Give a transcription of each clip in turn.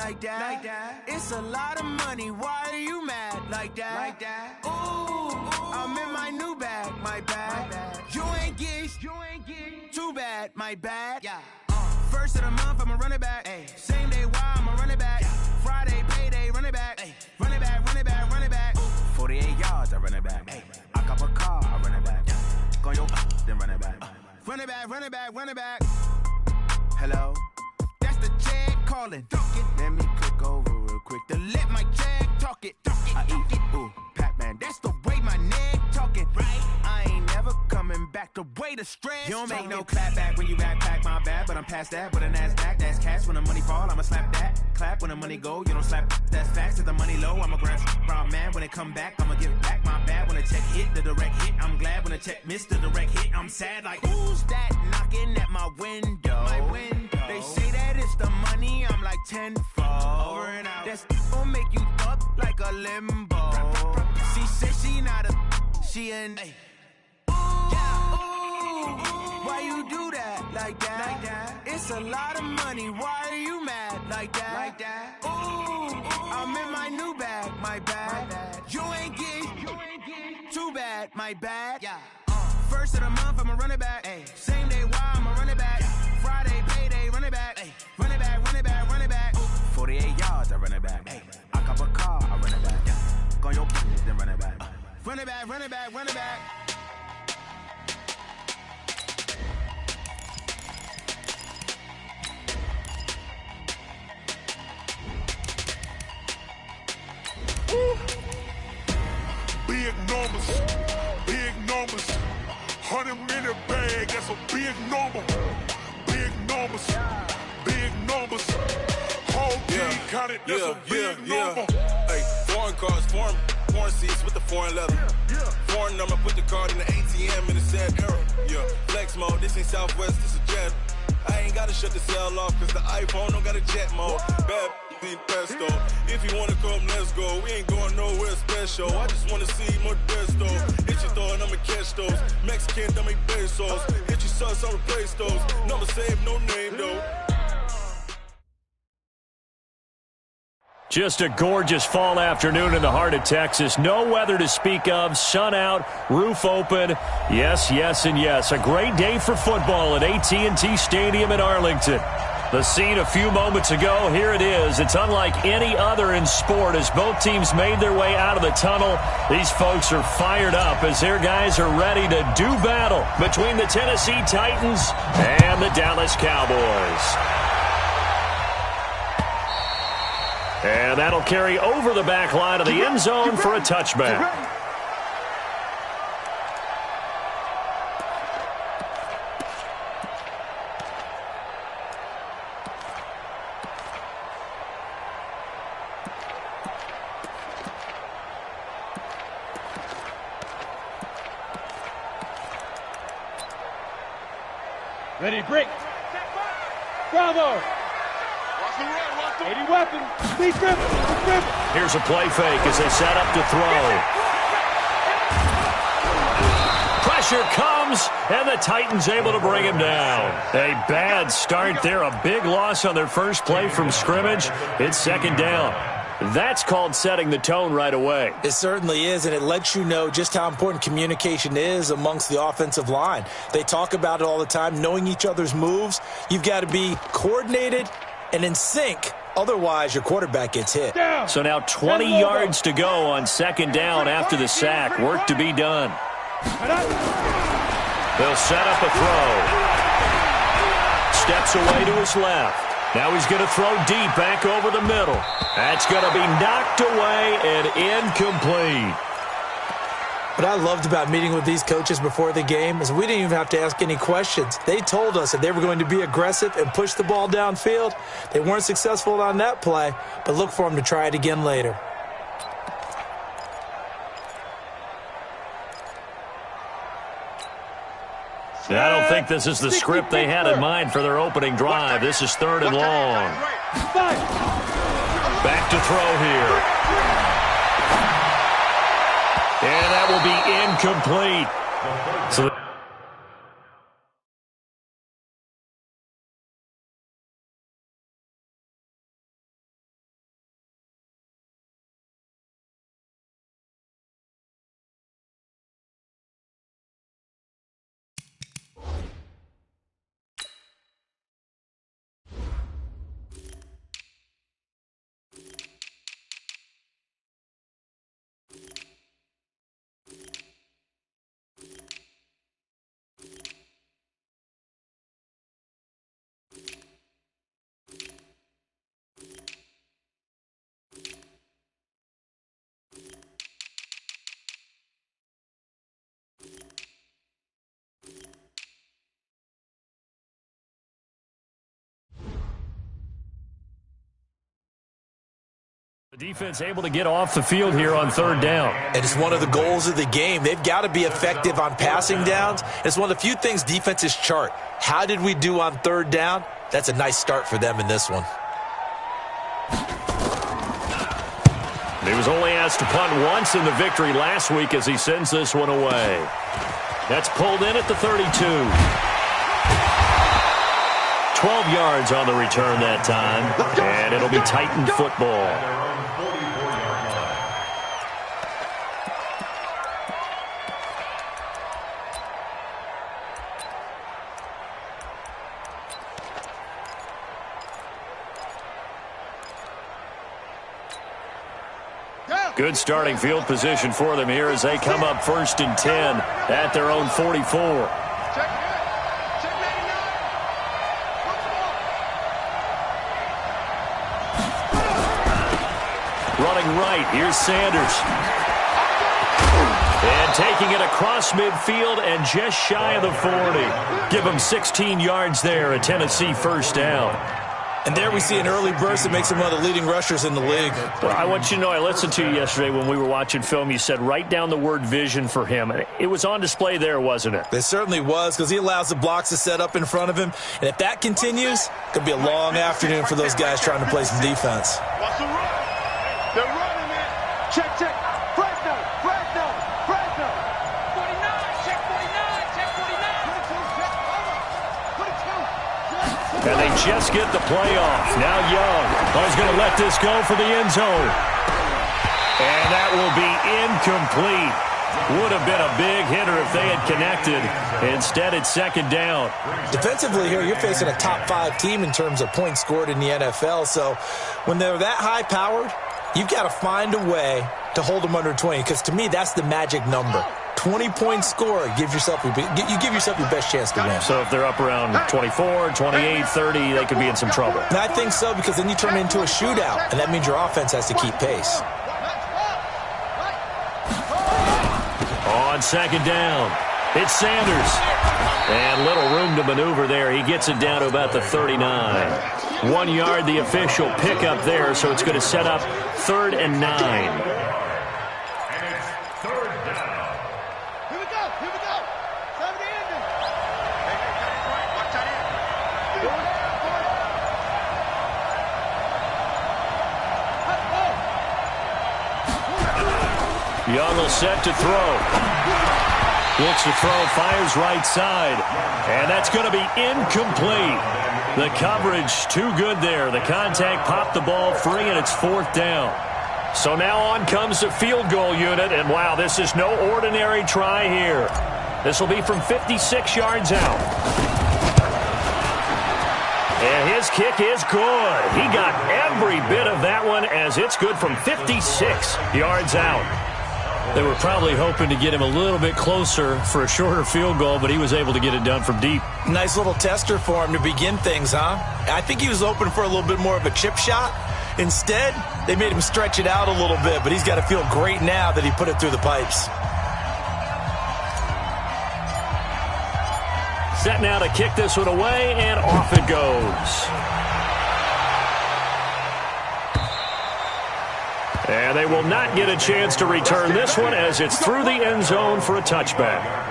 like that. It's a lot of money, why are you mad like that? Ooh, I'm in my new bag, my bad. You ain't get too bad, my bad. First of the month, I'ma run it back. Same day, why I'ma run it back. Friday, payday, run it back. Run it back, run it back, run it back. 48 yards, I run it back. I cop a car, I run it back. Go your then run it back. Run it back, run it back, run it back. Hello? That's the jag calling. Let me click over real quick to let my jag talk it. I eat it, ooh, Pac-Man. That's the way my neck talking. Right? I ain't never coming back the way the stress. You don't make no clap back when you backpack, my bad. But I'm past that with a NASDAQ. That's cash when the money fall, I'ma slap that. Clap when the money go, you don't slap. That's facts. If the money low, I'ma grab brown man. When it come back, I'ma give back my bad. When the check hit, the direct hit. I'm glad when the check missed the direct hit. I'm sad like, who's that knocking at my window? My window. They say that it's the money, I'm like tenfold. Over and out. That's gon' make you up like a limbo. She said she not a, she an. Why you do that like that? It's a lot of money, why are you mad like that? Ooh, I'm in my new bag, my bad. You ain't get too bad, my bad. First of the month, I'ma run it back. Same day, why I'ma run it back. Friday, payday, run it back. Run it back, run it back, run it back. 48 yards, I run it back. I cop a car, I run it back. Go your then run it back. Run it back, run it back, run it back. Big numbers, 100-minute bag, that's a big number. Big numbers, whole team counted, that's a big number. Hey, foreign cars, foreign seats with the foreign leather. Foreign number, put the card in the ATM in the sad era. Flex mode, this ain't Southwest, this is jet. I ain't gotta shut the cell off, cause the iPhone don't got a jet mode. Bad need pesto. If you wanna come, let's go. We ain't going nowhere special. I just wanna see Modesto. Hit your throw and I'ma catch those. Mexican, don't make pesos. Hit your sauce, I'll replace those. Number saved, no name though. Just a gorgeous fall afternoon in the heart of Texas. No weather to speak of. Sun out, roof open. Yes, yes, and yes. A great day for football at AT&T Stadium in Arlington. The scene a few moments ago, here it is. It's unlike any other in sport as both teams made their way out of the tunnel. These folks are fired up as their guys are ready to do battle between the Tennessee Titans and the Dallas Cowboys. And that'll carry over the back line of the end zone for a touchback. Ready, break. Bravo. 80 weapon. Speed dribble. Here's a play fake as they set up to throw. Pressure comes, and the Titans able to bring him down. A bad start there. A big loss on their first play from scrimmage. It's second down. That's called setting the tone right away. It certainly is, and it lets you know just how important communication is amongst the offensive line. They talk about it all the time, knowing each other's moves. You've got to be coordinated and in sync. Otherwise, your quarterback gets hit. So now 20 yards to go on second down after the sack. Work to be done. They'll set up a throw. Steps away to his left. Now he's going to throw deep back over the middle. That's going to be knocked away and incomplete. What I loved about meeting with these coaches before the game is we didn't even have to ask any questions. They told us that they were going to be aggressive and push the ball downfield. They weren't successful on that play, but look for them to try it again later. I don't think this is the script they had in mind for their opening drive. This is third and long. Back to throw here. And that will be incomplete. So The defense able to get off the field here on third down. And it's one of the goals of the game. They've got to be effective on passing downs. It's one of the few things defenses chart. How did we do on third down? That's a nice start for them in this one. He was only asked to punt once in the victory last week as he sends this one away. That's pulled in at the 32. 12 yards on the return that time, and it'll be Titan football. Good starting field position for them here as they come up 1st and 10 at their own 44. Running right, here's Sanders. And taking it across midfield and just shy of the 40. Give him 16 yards there, a Tennessee first down. And there we see an early burst that makes him one of the leading rushers in the league. Well, I want you to know, I listened to you yesterday when we were watching film. You said write down the word vision for him. It was on display there, wasn't it? It certainly was, because he allows the blocks to set up in front of him. And if that continues, it could be a long afternoon for those guys trying to play some defense. What's the run? They're running, man. Check. Fresno. 49. Check 49. Check 49. And they just get the play off. Now Young is going to let this go for the end zone. And that will be incomplete. Would have been a big hitter if they had connected. Instead, it's second down. Defensively here, you're facing a top 5 team in terms of points scored in the NFL. So when they're that high-powered, you've got to find a way to hold them under 20, because to me, that's the magic number. 20-point score, you give yourself your best chance to win. So if they're up around 24, 28, 30, they could be in some trouble. And I think so, because then you turn it into a shootout, and that means your offense has to keep pace. On second down, it's Sanders. And little room to maneuver there. He gets it down to about the 39. 1 yard, the official pickup there, so it's going to set up 3rd and 9. Young will set to throw. Looks to throw, fires right side. And that's going to be incomplete. The coverage too good there. The contact popped the ball free, and it's 4th down. So now on comes the field goal unit. And wow, this is no ordinary try here. This will be from 56 yards out. And his kick is good. He got every bit of that one, as it's good from 56 yards out. They were probably hoping to get him a little bit closer for a shorter field goal, but he was able to get it done from deep. Nice little tester for him to begin things, huh? I think he was open for a little bit more of a chip shot. Instead, they made him stretch it out a little bit, but he's got to feel great now that he put it through the pipes. Set now to kick this one away, and off it goes. And they will not get a chance to return this one, as it's through the end zone for a touchback.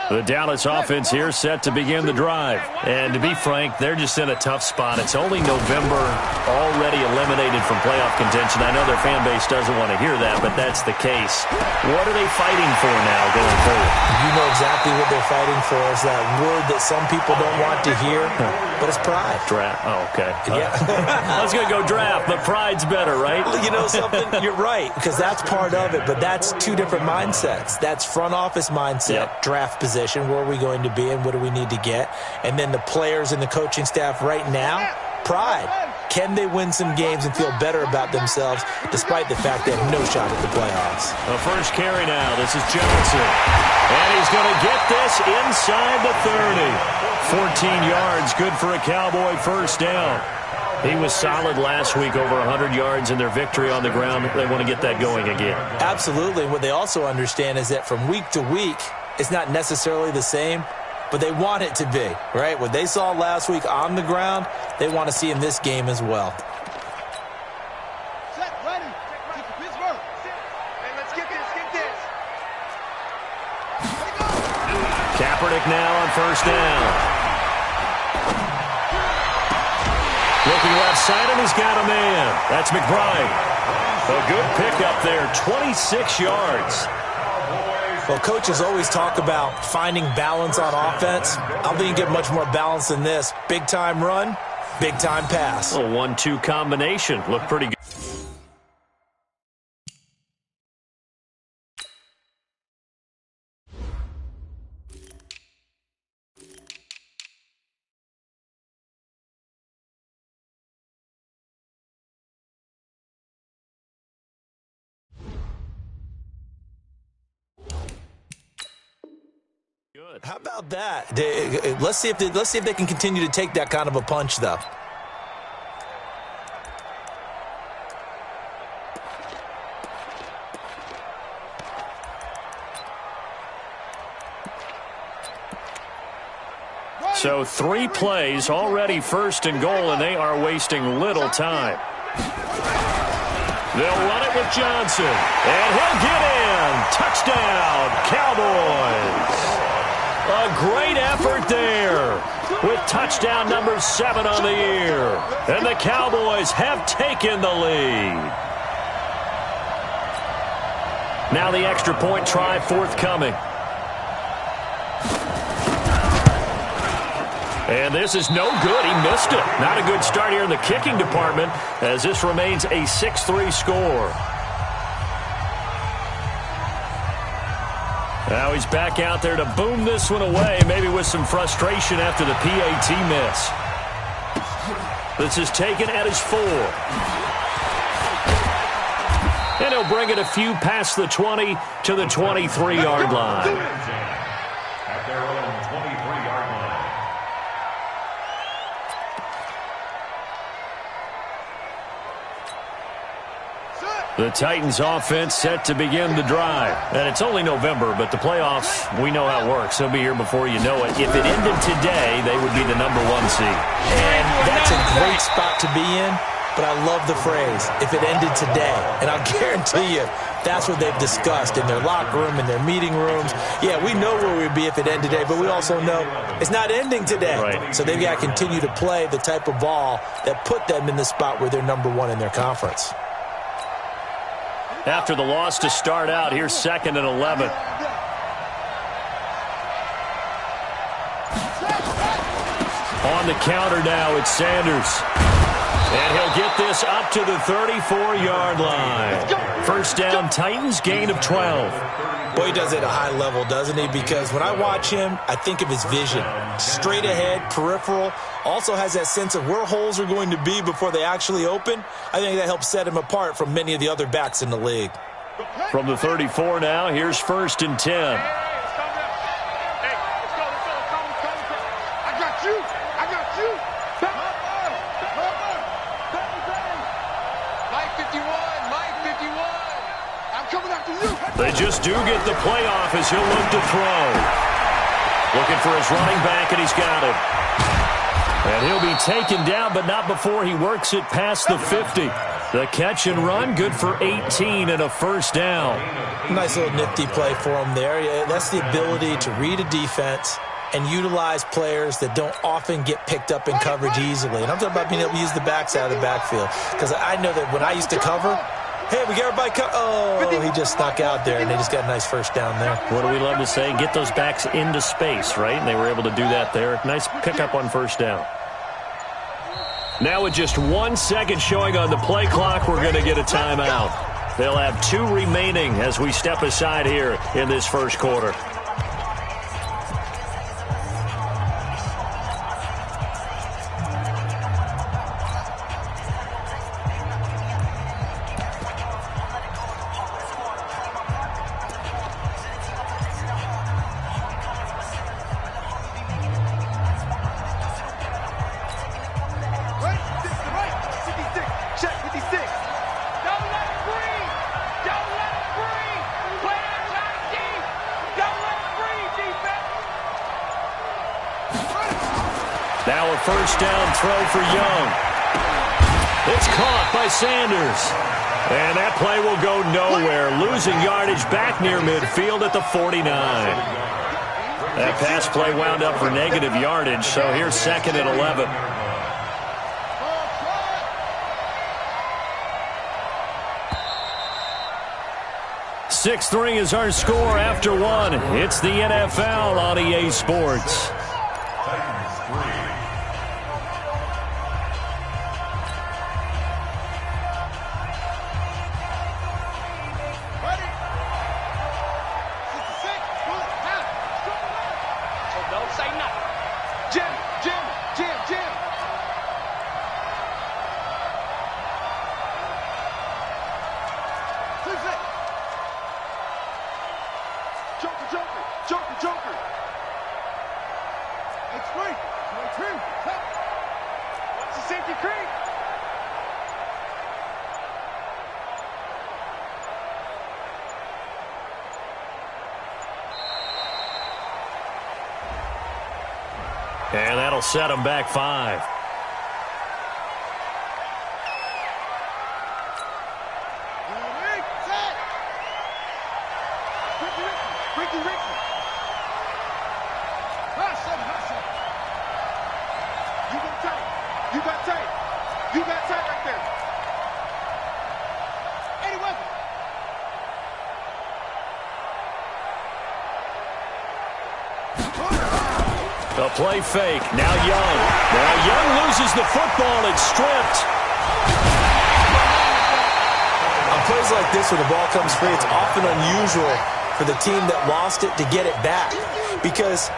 The Dallas offense here set to begin the drive. And to be frank, they're just in a tough spot. It's only November, already eliminated from playoff contention. I know their fan base doesn't want to hear that, but that's the case. What are they fighting for now going forward? You know exactly what they're fighting for. Is that word that some people don't want to hear, but it's pride. Draft. Oh, okay. Yeah. I was going to go draft, but pride's better, right? You know something? You're right, because that's part of it, but that's two different mindsets. That's front office mindset, draft position. Where are we going to be and what do we need to get? And then the players and the coaching staff right now, pride. Can they win some games and feel better about themselves despite the fact they have no shot at the playoffs? The first carry now. This is Johnson. And he's going to get this inside the 30. 14 yards, good for a Cowboy first down. He was solid last week, over 100 yards in their victory on the ground. They want to get that going again. Absolutely. What they also understand is that from week to week, it's not necessarily the same, but they want it to be, right? What they saw last week on the ground, they want to see in this game as well. Set, ready. Get to Pittsburgh. Hey, let's get this, get this. Kaepernick now on first down. Looking left side, and he's got a man. That's McBride. A good pickup there, 26 yards. Well, coaches always talk about finding balance on offense. I don't think you get much more balance than this. Big-time run, big-time pass. A 1-2 combination. Looked pretty good. Good. How about that? Let's see if they can continue to take that kind of a punch, though. So 3 plays, already first and goal, and they are wasting little time. They'll run it with Johnson, and he'll get in. Touchdown, Cowboys. A great effort there with touchdown number 7 on the year. And the Cowboys have taken the lead. Now the extra point try forthcoming. And this is no good. He missed it. Not a good start here in the kicking department as this remains a 6-3 score. Now he's back out there to boom this one away, maybe with some frustration after the PAT miss. This is taken at his 4. And he'll bring it a few past the 20 to the 23-yard line. At their own 23-yard line. The Titans offense set to begin the drive. And it's only November, but the playoffs, we know how it works. They'll be here before you know it. If it ended today, they would be the number 1 seed. And that's a great spot to be in, but I love the phrase, if it ended today. And I'll guarantee you, that's what they've discussed in their locker room, in their meeting rooms. Yeah, we know where we'd be if it ended today, but we also know it's not ending today. Right. So they've got to continue to play the type of ball that put them in the spot where they're number 1 in their conference. After the loss to start out, here's 2nd and 11. On the counter now, it's Sanders. And he'll get this up to the 34-yard line. First down, Titans, gain of 12. Boy, he does it at a high level, doesn't he? Because when I watch him, I think of his vision. Straight ahead, peripheral. Also has that sense of where holes are going to be before they actually open. I think that helps set him apart from many of the other backs in the league. From the 34 now, here's 1st and 10. Hey, let's go. I got you. Mike 51. I'm coming after you. They just do get the playoff as he'll look to throw. Looking for his running back, and he's got it. And he'll be taken down, but not before he works it past the 50. The catch and run, good for 18 and a first down. Nice little nifty play for him there. Yeah, that's the ability to read a defense and utilize players that don't often get picked up in coverage easily. And I'm talking about being able to use the backs out of the backfield. Because I know that when I used to cover, hey, we got everybody oh, he just snuck out there, and they just got a nice first down there. What do we love to say? Get those backs into space, right? And they were able to do that there. Nice pickup on first down. Now with just 1 second showing on the play clock, we're going to get a timeout. They'll have 2 remaining as we step aside here in this first quarter. Now a first down throw for Young. It's caught by Sanders. And that play will go nowhere, losing yardage back near midfield at the 49. That pass play wound up for negative yardage, so here's 2nd and 11. (6-3) is our score after one. It's the NFL on EA Sports. And that'll set them back 5. The play fake. Now Young. Now Young loses the football. It's stripped. On plays like this where the ball comes free, it's often unusual for the team that lost it to get it back. Because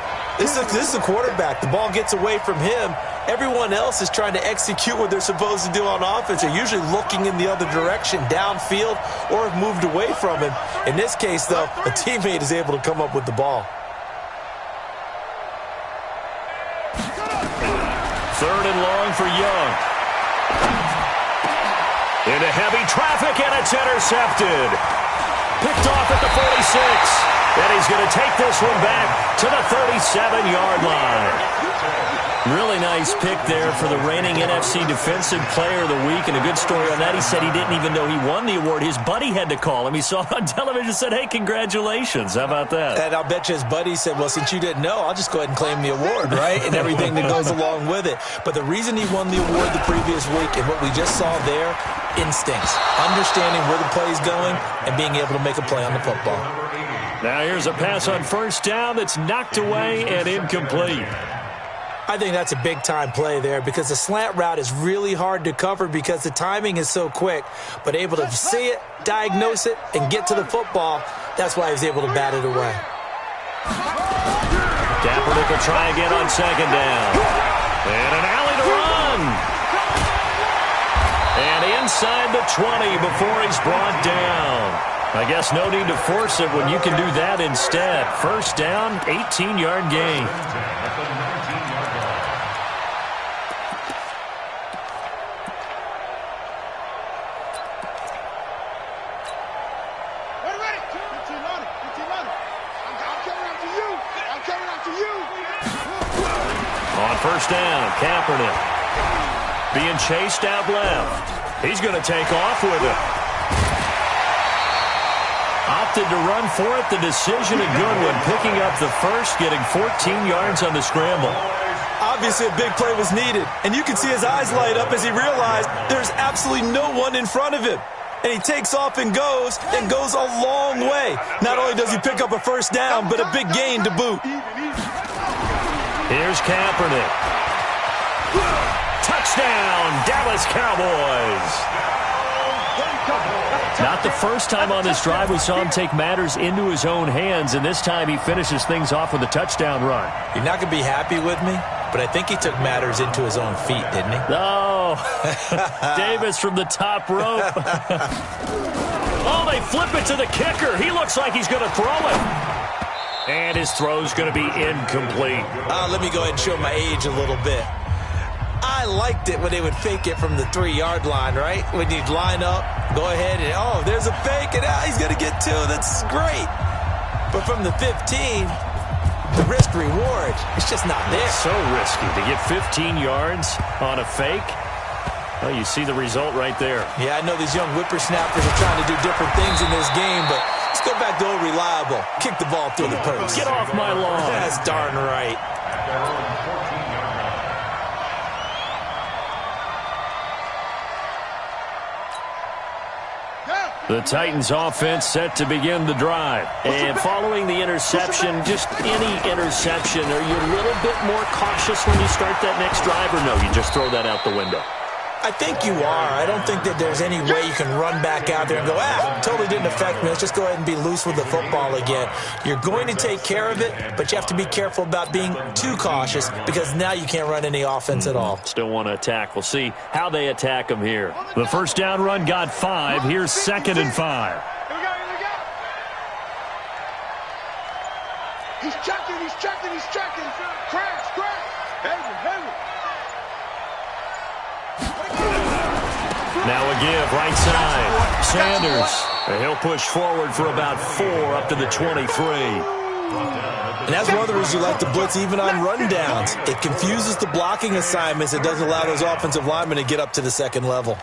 this is a quarterback. The ball gets away from him. Everyone else is trying to execute what they're supposed to do on offense. They're usually looking in the other direction, downfield, or have moved away from him. In this case, though, a teammate is able to come up with the ball. 3rd and long for Young. Into heavy traffic, and it's intercepted. Picked off at the 46. And he's going to take this one back to the 37-yard line. Really nice pick there for the reigning NFC Defensive Player of the Week. And a good story on that, he said he didn't even know he won the award. His buddy had to call him. He saw it on television and said, hey, congratulations. How about that? And I'll bet you his buddy said, well, since you didn't know, I'll just go ahead and claim the award, right? And everything that goes along with it. But the reason he won the award the previous week and what we just saw there, instincts, understanding where the play is going and being able to make a play on the football. Now here's a pass on first down that's knocked away and incomplete. I think that's a big-time play there because the slant route is really hard to cover because the timing is so quick. But able to see it, diagnose it, and get to the football, that's why he was able to bat it away. Kaepernick will try again on 2nd down. And an alley to run. And inside the 20 before he's brought down. I guess no need to force it when you can do that instead. First down, 18-yard gain. On first down, Kaepernick being chased out left. He's going to take off with it. Opted to run for it. The decision, a good one. Picking up the first, getting 14 yards on the scramble. Obviously, a big play was needed, and you can see his eyes light up as he realized there's absolutely no one in front of him. And he takes off and goes a long way. Not only does he pick up a first down, but a big gain to boot. Here's Kaepernick. Touchdown, Dallas Cowboys. Not the first time on this drive we saw him take matters into his own hands, and this time he finishes things off with a touchdown run. You're not going to be happy with me, but I think he took matters into his own feet, didn't he? Oh, Davis from the top rope. Oh, they flip it to the kicker. He looks like he's going to throw it. And his throw's going to be incomplete. Let me go ahead and show my age a little bit. I liked it when they would fake it from the 3-yard line, right? When you'd line up, go ahead and, oh, there's a fake, and he's going to get 2. That's great. But from the 15, the risk-reward, it's just not there. So risky to get 15 yards on a fake. Well, you see the result right there. Yeah, I know these young whippersnappers are trying to do different things in this game, but let's go back to old reliable. Kick the ball through the post. Get off my lawn. That's darn right. The Titans offense set to begin the drive. And following the interception, just any interception, are you a little bit more cautious when you start that next drive, or no, you just throw that out the window? I think you are. I don't think that there's any way you can run back out there and go, totally didn't affect me. Let's just go ahead and be loose with the football again. You're going to take care of it, but you have to be careful about being too cautious because now you can't run any offense at all. Still want to attack. We'll see how they attack them here. The first down run got 5. Here's 2nd and 5. Here we go. He's checking. Crash. Heavy. Now a give, right side. Sanders. And he'll push forward for about 4 up to the 23. And that's one of the reasons you like to blitz even on rundowns. It confuses the blocking assignments. It doesn't allow those offensive linemen to get up to the second level.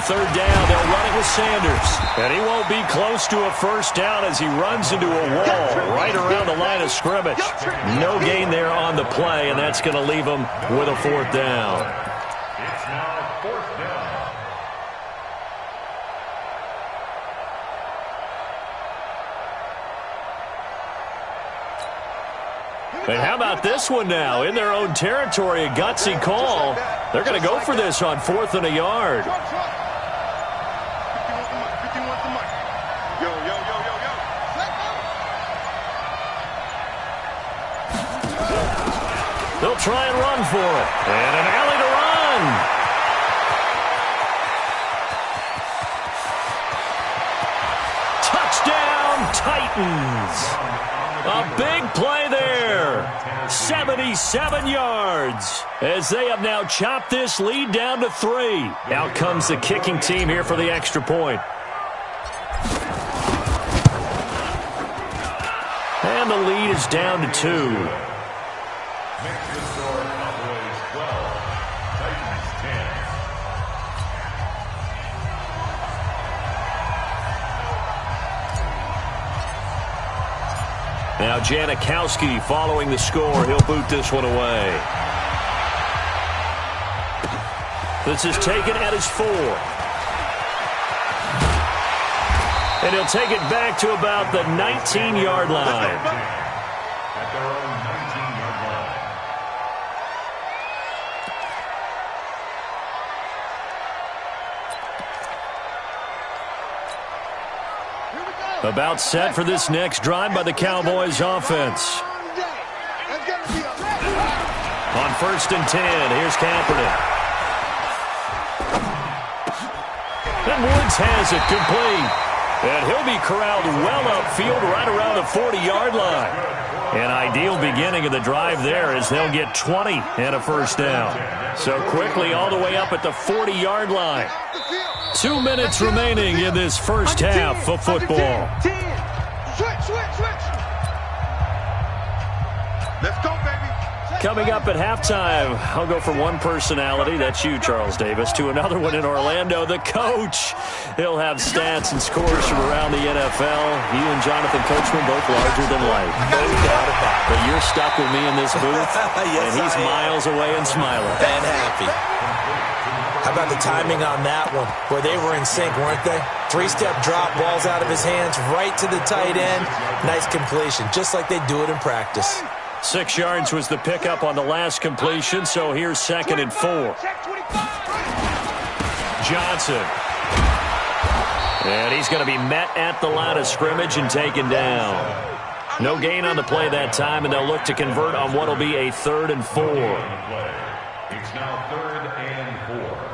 Third down, they'll run it with Sanders. And he won't be close to a first down as he runs into a wall right around the line of scrimmage. No gain there on the play, and that's going to leave him with a 4th down. It's now 4th down. And how about this one now? In their own territory, a gutsy call. They're going to go for this on 4th and a yard. They'll try and run for it. And an alley to run. Touchdown, Titans. A big play there. 77 yards. As they have now chopped this lead down to 3. Out comes the kicking team here for the extra point. And the lead is down to 2. Makes the score Cowboys 12, Titans 10. Now Janikowski following the score. He'll boot this one away. This is taken at his 4. And he'll take it back to about the 19-yard line. At their own 19-yard line. About set for this next drive by the Cowboys offense. On 1st and 10, here's Kaepernick. And Woods has it complete. And he'll be corralled well upfield right around the 40-yard line. An ideal beginning of the drive there as they'll get 20 and a first down. So quickly all the way up at the 40-yard line. 2 minutes remaining in this first half of football. Switch. Let's go, baby. Coming up at halftime, I'll go from one personality, that's you, Charles Davis, to another one in Orlando, the coach. He'll have stats and scores from around the NFL. You and Jonathan Coachman both larger than life. No doubt about it. But you're stuck with me in this booth, Yes, and he's I am. miles away and smiling. And happy. How about the timing on that one? Where they were in sync, weren't they? 3-step drop, balls out of his hands, right to the tight end. Nice completion, just like they do it in practice. 6 yards was the pickup on the last completion, so here's 2nd and 4. Johnson. And he's going to be met at the line of scrimmage and taken down. No gain on the play that time, and they'll look to convert on what will be a 3rd and 4. It's now 3rd and 4.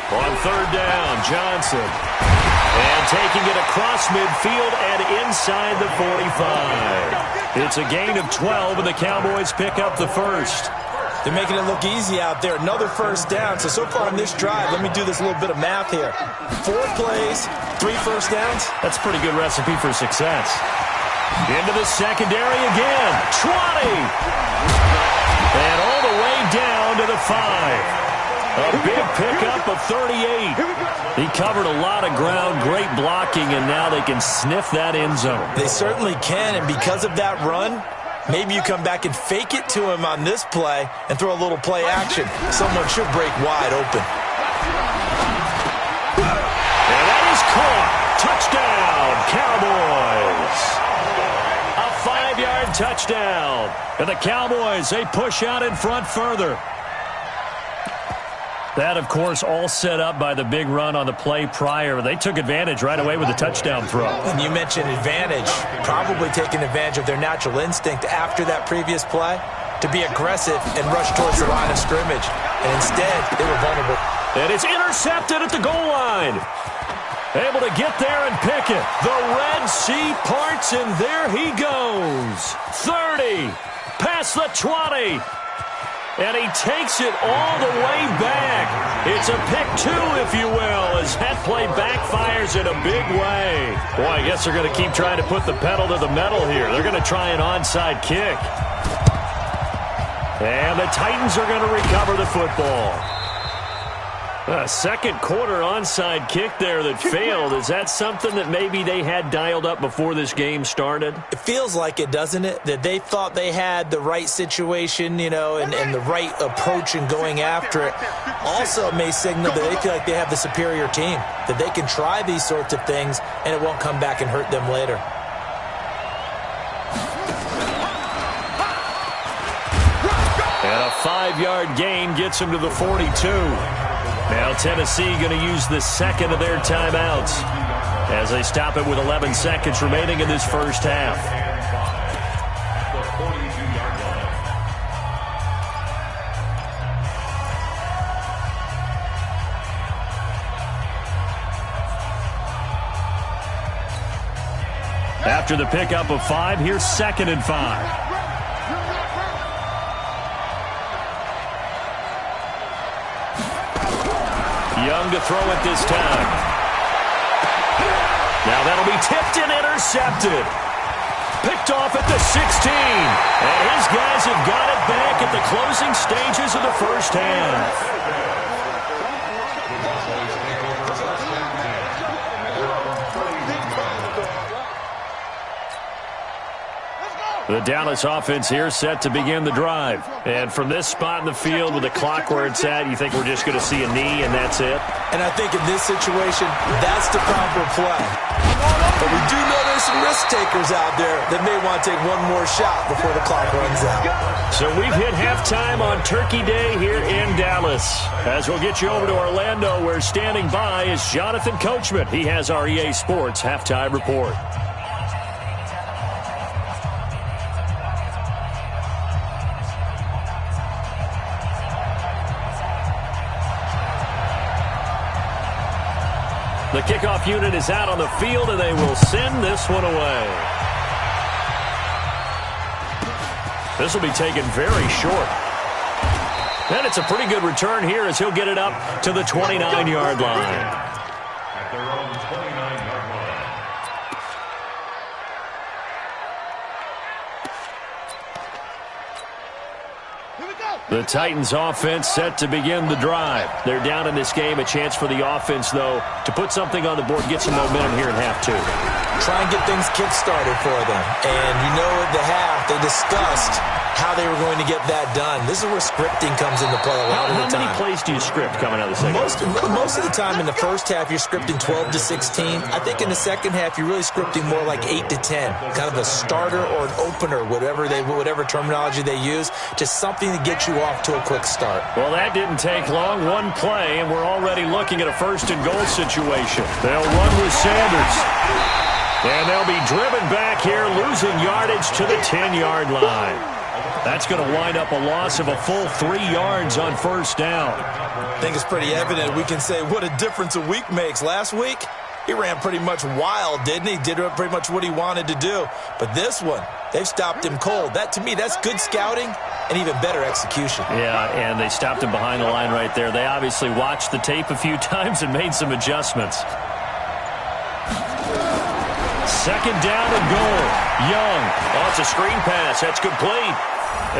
On 3rd down, Johnson. And taking it across midfield and inside the 45. It's a gain of 12, and the Cowboys pick up the first. They're making it look easy out there. Another first down. So far on this drive, let me do this little bit of math here. 4 plays, 3 first downs. That's a pretty good recipe for success. Into the secondary again. 20. And all the way down to the 5. A big pickup of 38. He covered a lot of ground, great blocking, and now they can sniff that end zone. They certainly can, and because of that run, maybe you come back and fake it to him on this play and throw a little play action. Someone should break wide open. And that is caught. Touchdown, Cowboys. A 5-yard touchdown. And the Cowboys, they push out in front further. That, of course, all set up by the big run on the play prior. They took advantage right away with a touchdown throw. And you mentioned advantage, probably taking advantage of their natural instinct after that previous play to be aggressive and rush towards the line of scrimmage. And instead, they were vulnerable. And it's intercepted at the goal line. Able to get there and pick it. The Red Sea parts, and there he goes. 30, past the 20. And he takes it all the way back. It's a pick 2, if you will, as that play backfires in a big way. Boy, I guess they're going to keep trying to put the pedal to the metal here. They're going to try an onside kick. And the Titans are going to recover the football. A second quarter onside kick there that failed. Is that something that maybe they had dialed up before this game started? It feels like it, doesn't it? That they thought they had the right situation, you know, and the right approach in going after it. Also, it may signal that they feel like they have the superior team, that they can try these sorts of things and it won't come back and hurt them later. And a 5-yard gain gets them to the 42. Now Tennessee going to use the second of their timeouts as they stop it with 11 seconds remaining in this first half. After the pickup of 5, here's 2nd and 5. Young to throw it this time. Now that'll be tipped and intercepted. Picked off at the 16. And his guys have got it back at the closing stages of the first half. The Dallas offense here set to begin the drive. And from this spot in the field with the clock where it's at, you think we're just going to see a knee and that's it? And I think in this situation, that's the proper play. But we do know there's some risk takers out there that may want to take one more shot before the clock runs out. So we've hit halftime on Turkey Day here in Dallas. As we'll get you over to Orlando, where standing by is Jonathan Coachman. He has our EA Sports halftime report. The kickoff unit is out on the field, and they will send this one away. This will be taken very short. And it's a pretty good return here as he'll get it up to the 29-yard line. At their own 29-yard line. The Titans offense set to begin the drive. They're down in this game. A chance for the offense, though, to put something on the board, get some momentum here in half 2. Try and get things kick-started for them. And you know at the half, they discussed how they were going to get that done. This is where scripting comes into play a lot of the time. How many plays do you script coming out of the second? Most of the time in the first half, you're scripting 12 to 16. I think in the second half, you're really scripting more like 8 to 10. Kind of a starter or an opener, whatever terminology they use. Just something to get you off to a quick start. Well, that didn't take long. One play, and we're already looking at a 1st and goal situation. They'll run with Sanders. And they'll be driven back here, losing yardage to the 10-yard line. That's going to wind up a loss of a full 3 yards on first down. I think it's pretty evident we can say what a difference a week makes. Last week, he ran pretty much wild, didn't he? Did pretty much what he wanted to do. But this one, they've stopped him cold. That, to me, that's good scouting and even better execution. Yeah, and they stopped him behind the line right there. They obviously watched the tape a few times and made some adjustments. Second down and goal. Young. Oh, it's a screen pass. That's complete.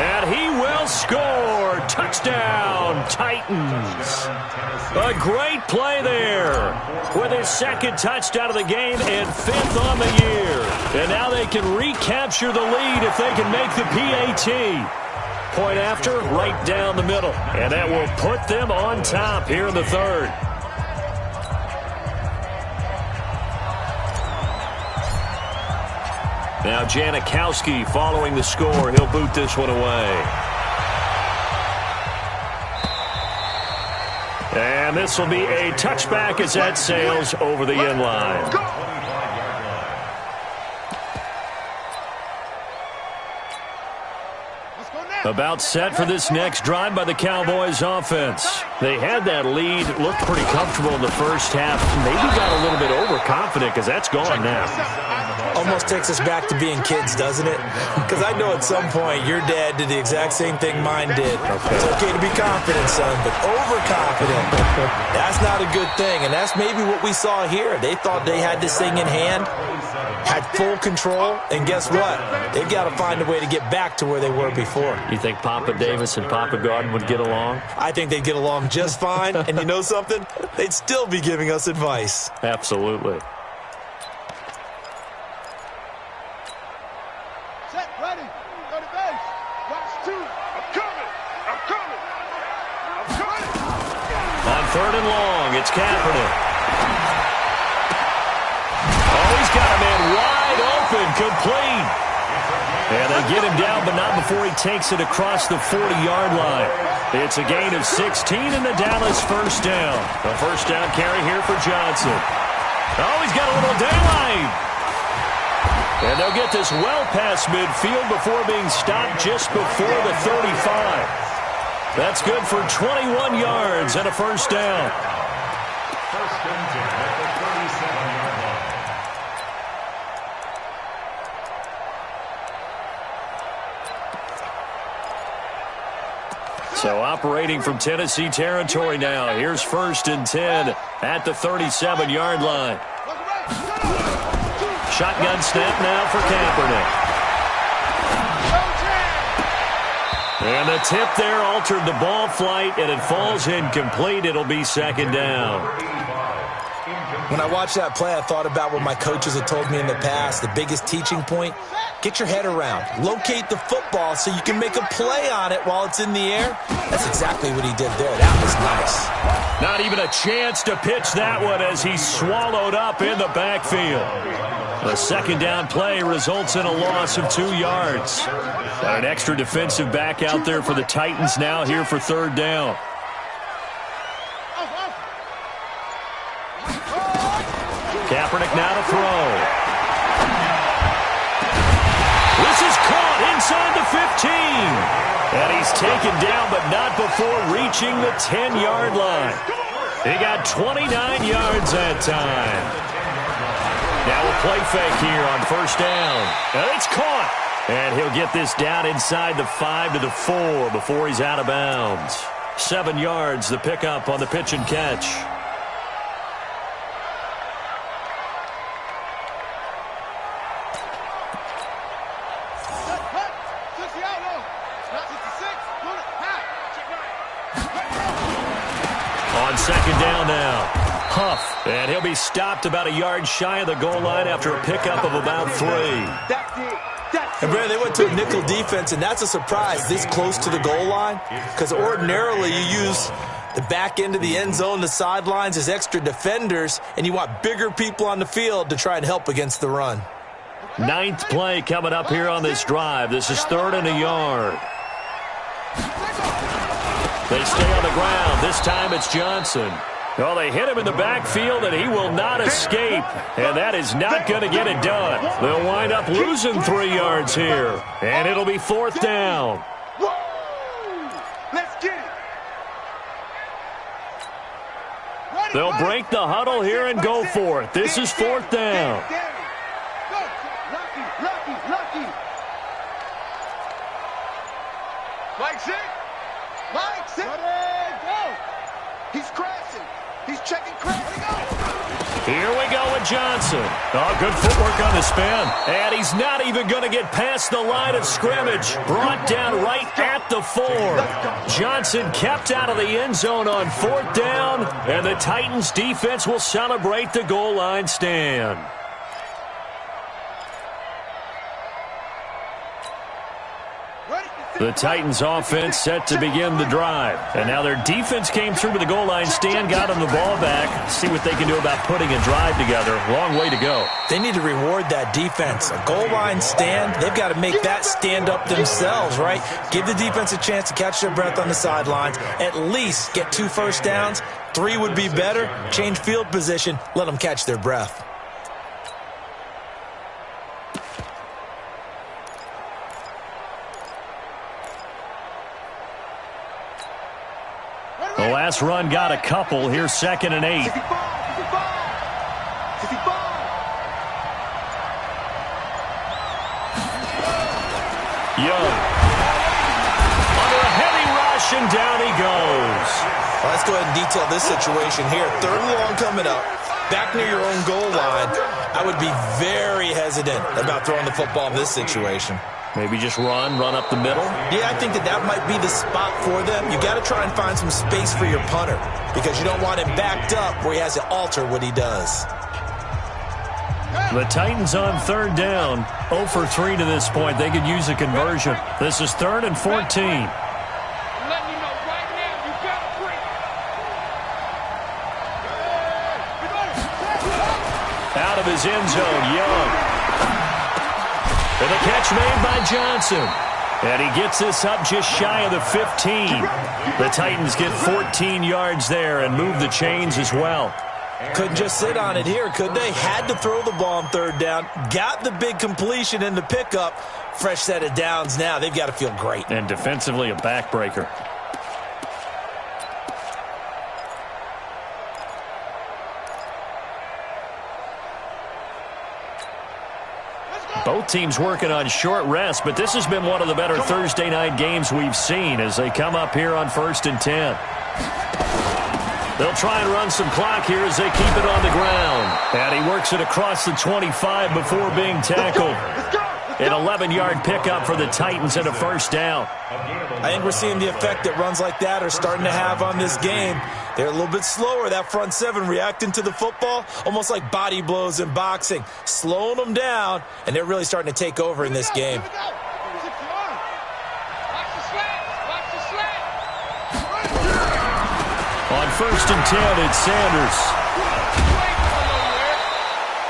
And he will score. Touchdown, Titans. A great play there with his second touchdown of the game and 5th on the year. And now they can recapture the lead if they can make the PAT. Point after, right down the middle. And that will put them on top here in the 3rd. Now Janikowski following the score. He'll boot this one away. And this will be a touchback as that sails over the end line. About set for this next drive by the Cowboys offense. They had that lead, looked pretty comfortable in the first half. Maybe got a little bit overconfident because that's gone now. Almost takes us back to being kids, doesn't it? Because I know at some point your dad did the exact same thing mine did. It's okay to be confident, son, but overconfident, that's not a good thing. And that's maybe what we saw here. They thought they had this thing in hand, had full control, and guess what? They've got to find a way to get back to where they were before. You think Papa Davis and Papa Garden would get along? I think they'd get along just fine. And you know something? They'd still be giving us advice. Absolutely. Set, ready, go to base. Watch 2. I'm coming. On 3rd and long, it's Kaepernick. Oh, he's got a man wide open, complete. And they get him down, but not before he takes it across the 40-yard line. It's a gain of 16 in the Dallas first down. A first down carry here for Johnson. Oh, he's got a little daylight. And they'll get this well past midfield before being stopped just before the 35. That's good for 21 yards and a first down. First and 10 at the 37-yard line. So operating from Tennessee territory now. Here's 1st and 10 at the 37-yard line. Shotgun snap now for Kaepernick. And the tip there altered the ball flight, and it falls incomplete. It'll be 2nd down. When I watched that play, I thought about what my coaches had told me in the past. The biggest teaching point, get your head around. Locate the football so you can make a play on it while it's in the air. That's exactly what he did there. That was nice. Not even a chance to pitch that one as he's swallowed up in the backfield. The 2nd down play results in a loss of 2 yards. Got an extra defensive back out there for the Titans now here for 3rd down. Kaepernick now to throw. This is caught inside the 15. And he's taken down, but not before reaching the 10-yard line. He got 29 yards that time. Now a play fake here on 1st down. And it's caught. And he'll get this down inside the 5 to the 4 before he's out of bounds. 7 yards, the pickup on the pitch and catch. On 2nd down now, Huff, and he'll be stopped about a yard shy of the goal line after a pickup of about 3. And Brandon, they went to a nickel defense, and that's a surprise this close to the goal line, because ordinarily you use the back end of the end zone, the sidelines as extra defenders, and you want bigger people on the field to try and help against the run. 9th play coming up here on this drive. This is 3rd and a yard. They stay on the ground. This time it's Johnson. Well, they hit him in the backfield, and he will not escape. And that is not going to get it done. They'll wind up losing 3 yards here. And it'll be 4th down. Let's get it. They'll break the huddle here and go for it. This is 4th down. Lucky. Mike's it. Go. He's crashing. He's checking crash. Here we go with Johnson. Oh, good footwork on the spin. And he's not even going to get past the line of scrimmage. Brought down right at the 4. Johnson kept out of the end zone on 4th down. And the Titans defense will celebrate the goal line stand. The Titans offense set to begin the drive. And now their defense came through to the goal line stand, got them the ball back. See what they can do about putting a drive together. Long way to go. They need to reward that defense. A goal line stand, they've got to make that stand up themselves, right? Give the defense a chance to catch their breath on the sidelines. At least get 2 first downs. 3 would be better. Change field position. Let them catch their breath. The last run got a couple. Here's 2nd and 8. Young. Under a heavy rush, and down he goes. Well, let's go ahead and detail this situation here. 3rd and long coming up. Back near your own goal line. I would be very hesitant about throwing the football in this situation. Maybe just run up the middle? Yeah, I think that might be the spot for them. You got to try and find some space for your punter because you don't want him backed up where he has to alter what he does. The Titans on 3rd down. 0 for 3 to this point. They could use a conversion. This is 3rd and 14. Out of his end zone, Young. And the catch made by Johnson. And he gets this up just shy of the 15. The Titans get 14 yards there and move the chains as well. Couldn't just sit on it here, could they? Had to throw the ball on 3rd down. Got the big completion in the pickup. Fresh set of downs now. They've got to feel great. And defensively a backbreaker. Both teams working on short rest, but this has been one of the better Thursday night games we've seen as they come up here on 1st and 10. They'll try and run some clock here as they keep it on the ground. And he works it across the 25 before being tackled. An 11-yard pickup for the Titans and a 1st down. I think we're seeing the effect that runs like that are starting to have on this game. They're a little bit slower, that front 7, reacting to the football, almost like body blows in boxing, slowing them down, and they're really starting to take over in this game. On 1st and 10, it's Sanders.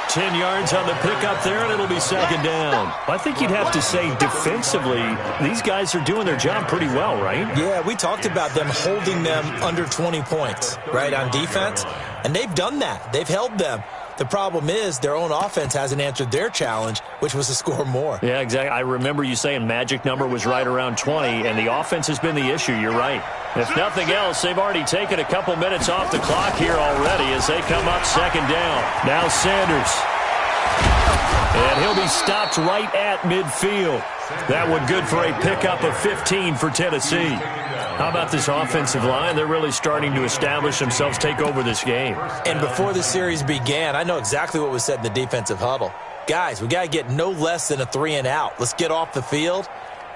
10 yards on the pickup there, and it'll be 2nd down. I think you'd have to say defensively, these guys are doing their job pretty well, right? Yeah, we talked about them holding them under 20 points, right, on defense, and they've done that. They've held them. The problem is their own offense hasn't answered their challenge, which was to score more. Yeah, exactly. I remember you saying magic number was right around 20, and the offense has been the issue. You're right. If nothing else, they've already taken a couple minutes off the clock here already as they come up 2nd down. Now Sanders. And he'll be stopped right at midfield. That one good for a pickup of 15 for Tennessee. How about this offensive line? They're really starting to establish themselves, take over this game. And before the series began, I know exactly what was said in the defensive huddle. Guys, we got to get no less than a 3 and out. Let's get off the field.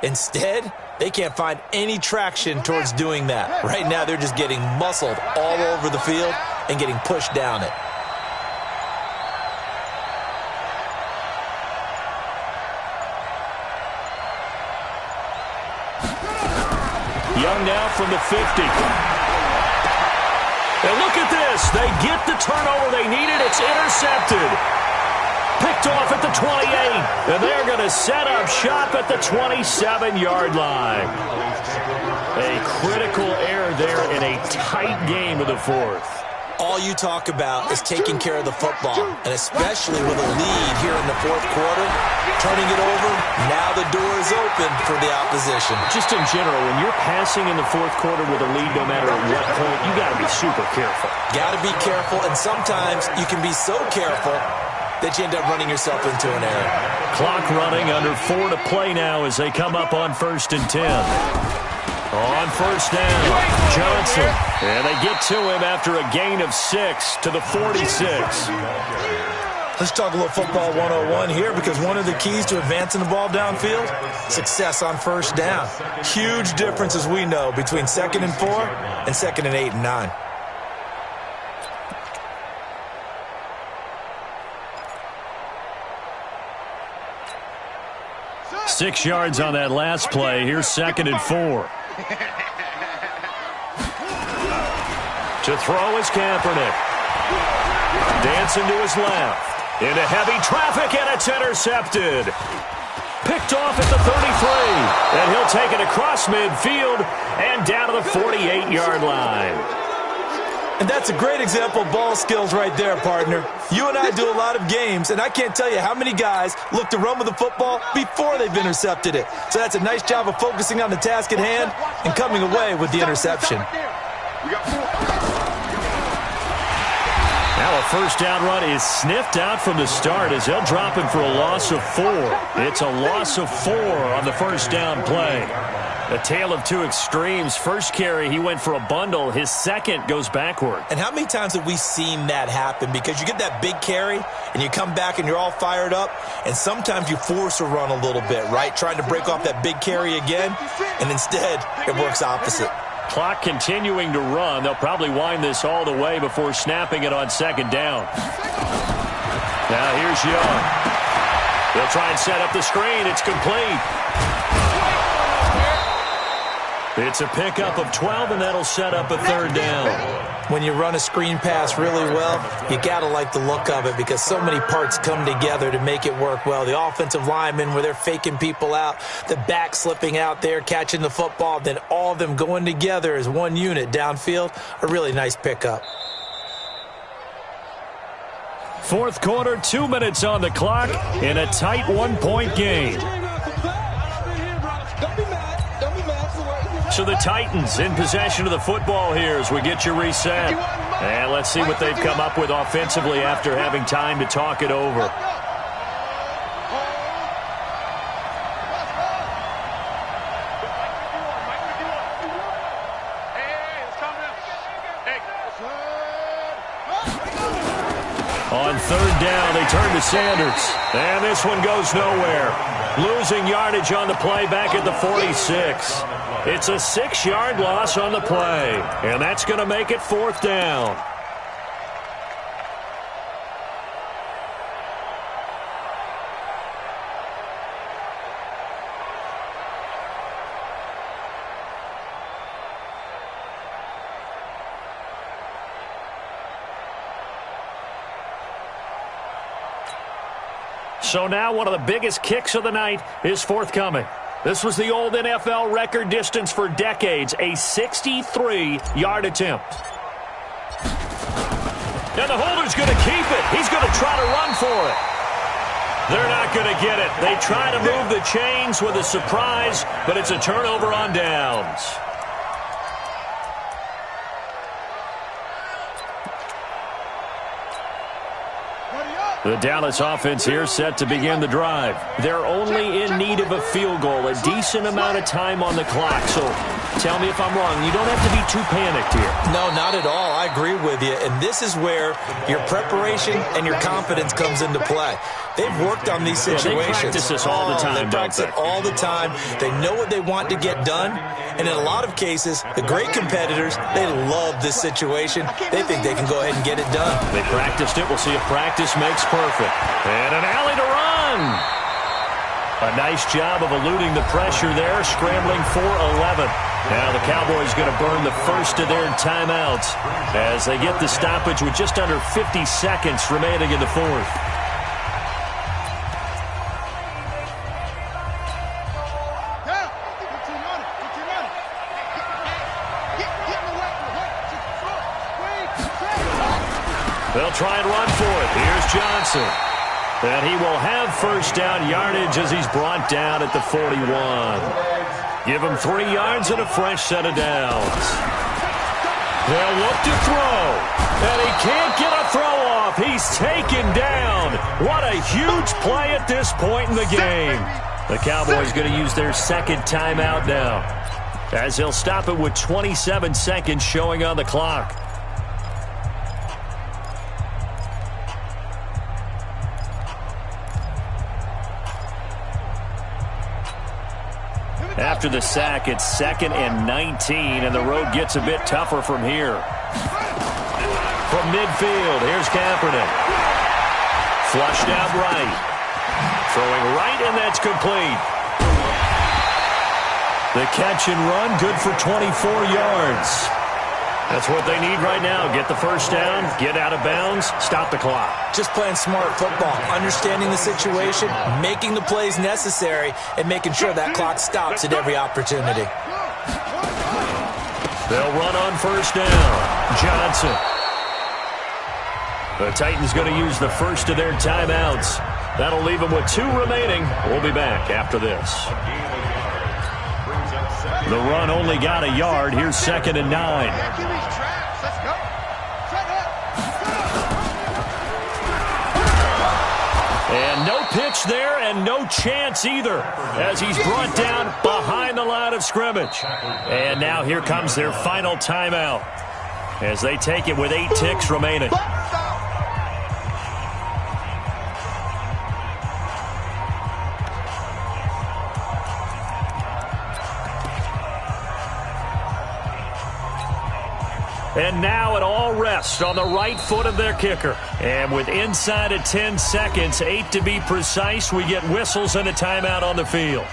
Instead, they can't find any traction towards doing that. Right now, they're just getting muscled all over the field and getting pushed down it. Young now from the 50. And look at this. They get the turnover they needed. It's intercepted. Picked off at the 28. And they're going to set up shop at the 27-yard line. A critical error there in a tight game of the 4th. All you talk about is taking care of the football, and especially with a lead here in the fourth quarter, turning it over, now the door is open for the opposition. Just in general, when you're passing in the fourth quarter with a lead, no matter at what point, you got to be super careful. Got to be careful, and sometimes you can be so careful that you end up running yourself into an error. Clock running, under 4 to play now as they come up on 1st and 10. On first down, Johnson. And they get to him after a gain of 6 to the 46. Let's talk a little football 101 here, because one of the keys to advancing the ball downfield, success on first down. Huge difference, as we know, between 2nd and 4 and 2nd and 8 and 9. Six yards on that last play. Here's 2nd and 4. To throw is Kaepernick. Dancing to his left. Into heavy traffic, and it's intercepted. Picked off at the 33. And he'll take it across midfield and down to the 48-yard line. And that's a great example of ball skills right there, partner. You and I do a lot of games, and I can't tell you how many guys look to run with the football before they've intercepted it. So that's a nice job of focusing on the task at hand and coming away with the interception. Now a first down run is sniffed out from the start as they'll drop him for a loss of 4. It's a loss of 4 on the first down play. A tale of two extremes. First carry, he went for a bundle. His second goes backward. And how many times have we seen that happen? Because you get that big carry, and you come back and you're all fired up, and sometimes you force a run a little bit, right? Trying to break off that big carry again, and instead it works opposite. Clock continuing to run. They'll probably wind this all the way before snapping it on 2nd down. Now here's Young. They'll try and set up the screen. It's complete. It's a pickup of 12, and that'll set up a 3rd down. When you run a screen pass really well, you got to like the look of it, because so many parts come together to make it work well. The offensive linemen, where they're faking people out, the back slipping out there, catching the football, then all of them going together as one unit downfield, a really nice pickup. Fourth quarter, 2 minutes on the clock in a tight 1-point game. So the Titans in possession of the football here as we get you reset. And let's see what they've come up with offensively after having time to talk it over. On 3rd down, they turn to Sanders. And this one goes nowhere. Losing yardage on the play back at the 46. It's a 6-yard loss on the play, and that's going to make it 4th down. So now one of the biggest kicks of the night is forthcoming. This was the old NFL record distance for decades, a 63-yard attempt. And the holder's going to keep it. He's going to try to run for it. They're not going to get it. They try to move the chains with a surprise, but it's a turnover on downs. The Dallas offense here set to begin the drive. They're only in need of a field goal, a decent amount of time on the clock. So tell me if I'm wrong. You don't have to be too panicked here. No, not at all. I agree with you. And this is where your preparation and your confidence comes into play. They've worked on these situations. Yeah, they practice this all the time, They practice it all the time. They know what they want to get done. And in a lot of cases, the great competitors, they love this situation. They think they can go ahead and get it done. They practiced it. We'll see if practice makes perfect. And an alley to run. A nice job of eluding the pressure there, scrambling for 11. Now the Cowboys going to burn the first of their timeouts as they get the stoppage with just under 50 seconds remaining in the fourth. They'll try and run for it. Here's Johnson. And he will have first down yardage as he's brought down at the 41. Give him 3 yards and a fresh set of downs. They'll look to throw. And he can't get a throw off. He's taken down. What a huge play at this point in the game. The Cowboys going to use their second timeout now, as they'll stop it with 27 seconds showing on the clock. After the sack, it's 2nd and 19, and the road gets a bit tougher from here. From midfield, here's Kaepernick. Flushed out right. Throwing right, and that's complete. The catch and run, good for 24 yards. That's what they need right now. Get the first down, get out of bounds, stop the clock. Just playing smart football, understanding the situation, making the plays necessary, and making sure that clock stops at every opportunity. They'll run on first down. Johnson. The Titans going to use the first of their timeouts. That'll leave them with 2 remaining. We'll be back after this. The run only got a yard. Here's 2nd and 9. And no pitch there and no chance either, as he's brought down behind the line of scrimmage. And now here comes their final timeout as they take it with 8 ticks remaining. And now it all rests on the right foot of their kicker. And with inside of 10 seconds, 8 to be precise, we get whistles and a timeout on the field.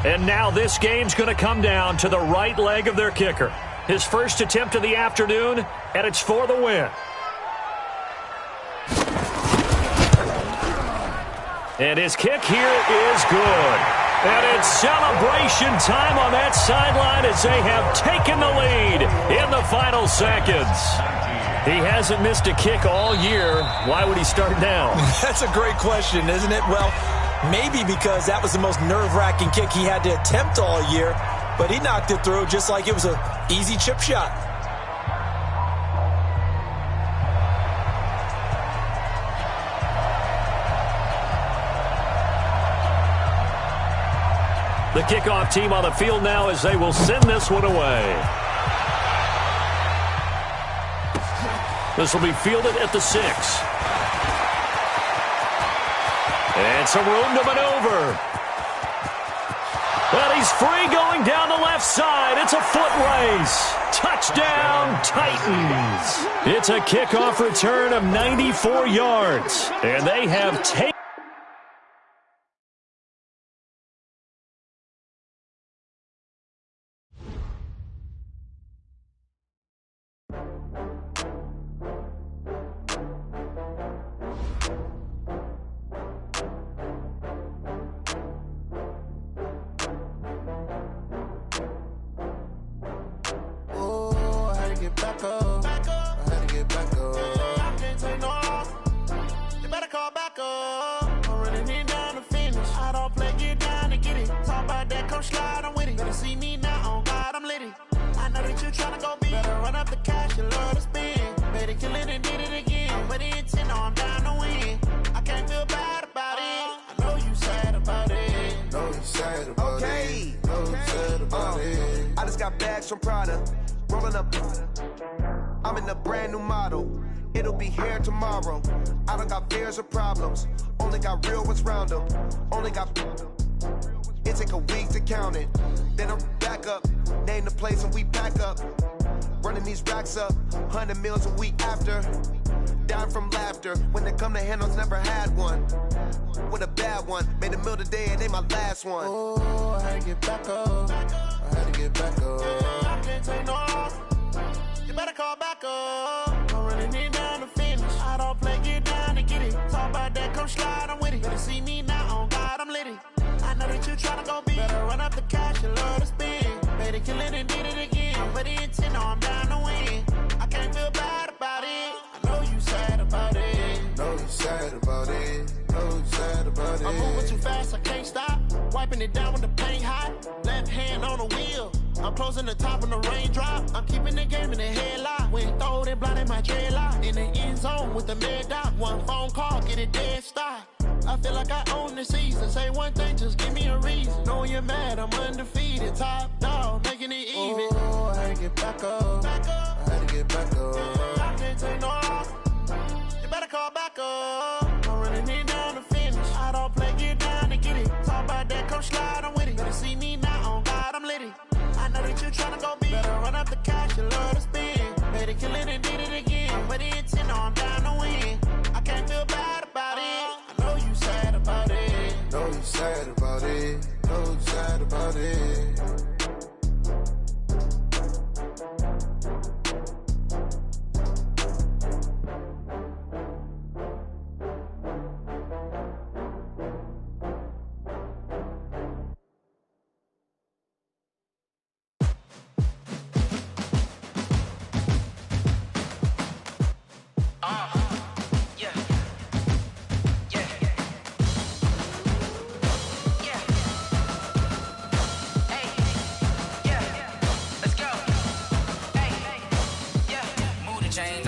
And now this game's going to come down to the right leg of their kicker. His first attempt of the afternoon, and it's for the win. And his kick here is good. And it's celebration time on that sideline as they have taken the lead in the final seconds. He hasn't missed a kick all year. Why would he start now? That's a great question, isn't it? Well, maybe because that was the most nerve-wracking kick he had to attempt all year, but he knocked it through just like it was an easy chip shot. The kickoff team on the field now as they will send this one away. This will be fielded at the 6. And some room to maneuver. And he's free going down the left side. It's a foot race. Touchdown, Titans. It's a kickoff return of 94 yards. And they have taken. I'm in a brand new model. It'll be here tomorrow. I don't got fears or problems. Only got real ones round them. Only got. It take a week to count it. Then I'm back up. Name the place and we pack up. Running these racks up. 100 meals a week after. Down from laughter. When they come to handles, never had one. With a bad one. Made a meal today and ain't my last one. Oh, I had to get back up. I had to get back up. I can't take no. You better call back up. come slide, I'm with it. Better see me now, on God, I'm litty. I know that you tryna go big. Better run up the cash, you love to spend. Better kill it and did it again. I'm with the intent, no, I'm down to win. I can't feel bad about it. I know you sad about it. Know you sad about it. Know you sad about it. I'm moving too fast, I can't stop. Wiping it down with the paint hot. Left hand on the wheel. I'm closing the top when the raindrop. I'm keeping the game in the headlock. When throwed and blinded my dreadlock. In the end zone with the mad dot. One phone call, get it dead stop. I feel like I own the season. Say one thing, just give me a reason. Knowing you're mad, I'm undefeated. Top dog, making it even. Oh, I had to get back up. I had to get back up. I can't take no loss. You better call back up. I'm running it down to finish. I don't play, get down to get it. Talk about that, come slide, I'm with it. Better see me now, on God, I'm litty. I know that you tryna go big. Better run up the cash, you love to spend. Better kill it and did it again. But the intent, no, I'm down to win. I can't feel bad about it. I know you sad about it. Know you sad about it. Know you sad about it.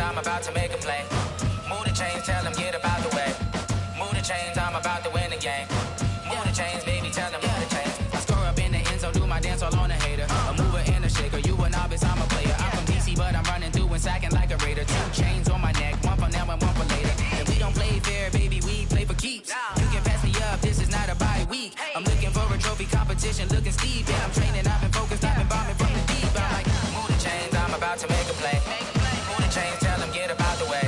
I'm about to make a play. Move the chains, tell them get about the way. Move the chains, I'm about to win the game. Move the chains, baby, tell them move the chains. I score up in the end zone, do my dance all on a hater. A mover and a shaker, you a novice, I'm a player. I'm from DC, but I'm running through and sacking like a raider. 2 chains on my neck, one for now and one for later. And we don't play fair, baby, we play for keeps. You can pass me up, this is not a bye week. I'm looking for a trophy competition, looking steep. Yeah, I'm training, I've been focused, I've been bombing from the deep. I'm like, move the chains, I'm about to make a play. Move the chains, tell them get about the way.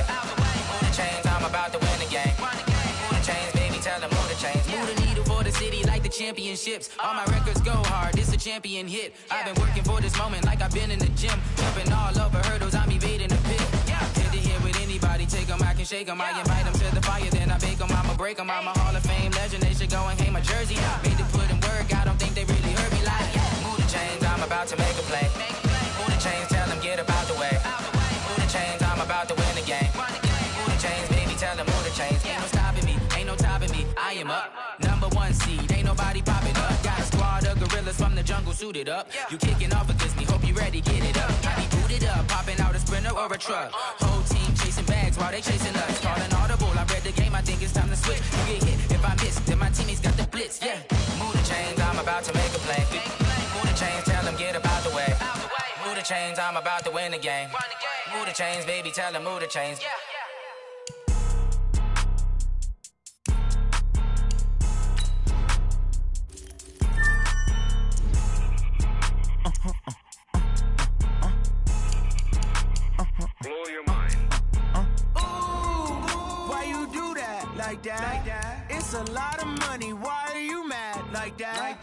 Move the chains, I'm about to win the game. Move the chains, baby, tell them move the chains. Move the needle for the city like the championships. All my records go hard, this a champion hit. I've been working for this moment like I've been in the gym. Jumping all over hurdles, I'm evading the pit. Hit the hit with anybody, take them, I can shake them. I invite them to the fire, then I bake them, I'ma break them. I'm a Hall of Fame legend, they should go and hang my jersey. Made to put in work, I don't think they really heard me like, move the chains, I'm about to make a play. Move the chains, tell them get about the way. Move the chains, I'm about to win the game. Move the chains, baby, tell them move the chains. Ain't no stopping me, ain't no topping me. I am up, #1 seed, ain't nobody popping up. Got a squad of gorillas from the jungle suited up. You kicking off against me, hope you ready, get it up. I be booted up, popping out a Sprinter or a truck. Whole team chasing bags while they chasing us. Calling audible, I read the game, I think it's time to switch. You get hit, if I miss, then my teammates got the blitz, yeah. Move the chains, I'm about to make a play. Move the chains, tell them get about the way. Move the chains, I'm about to win the game. Move the chains, baby, tell them move the chains. Blow your mind. Why you do that like that? It's a lot of money. Why are you mad like that?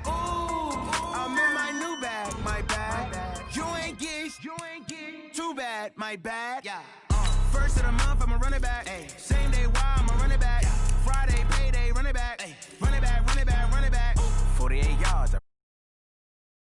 Ooh, I'm in my new bag, my bad. You ain't get too bad, my bad. First of the month, I'ma run it back. Same day, why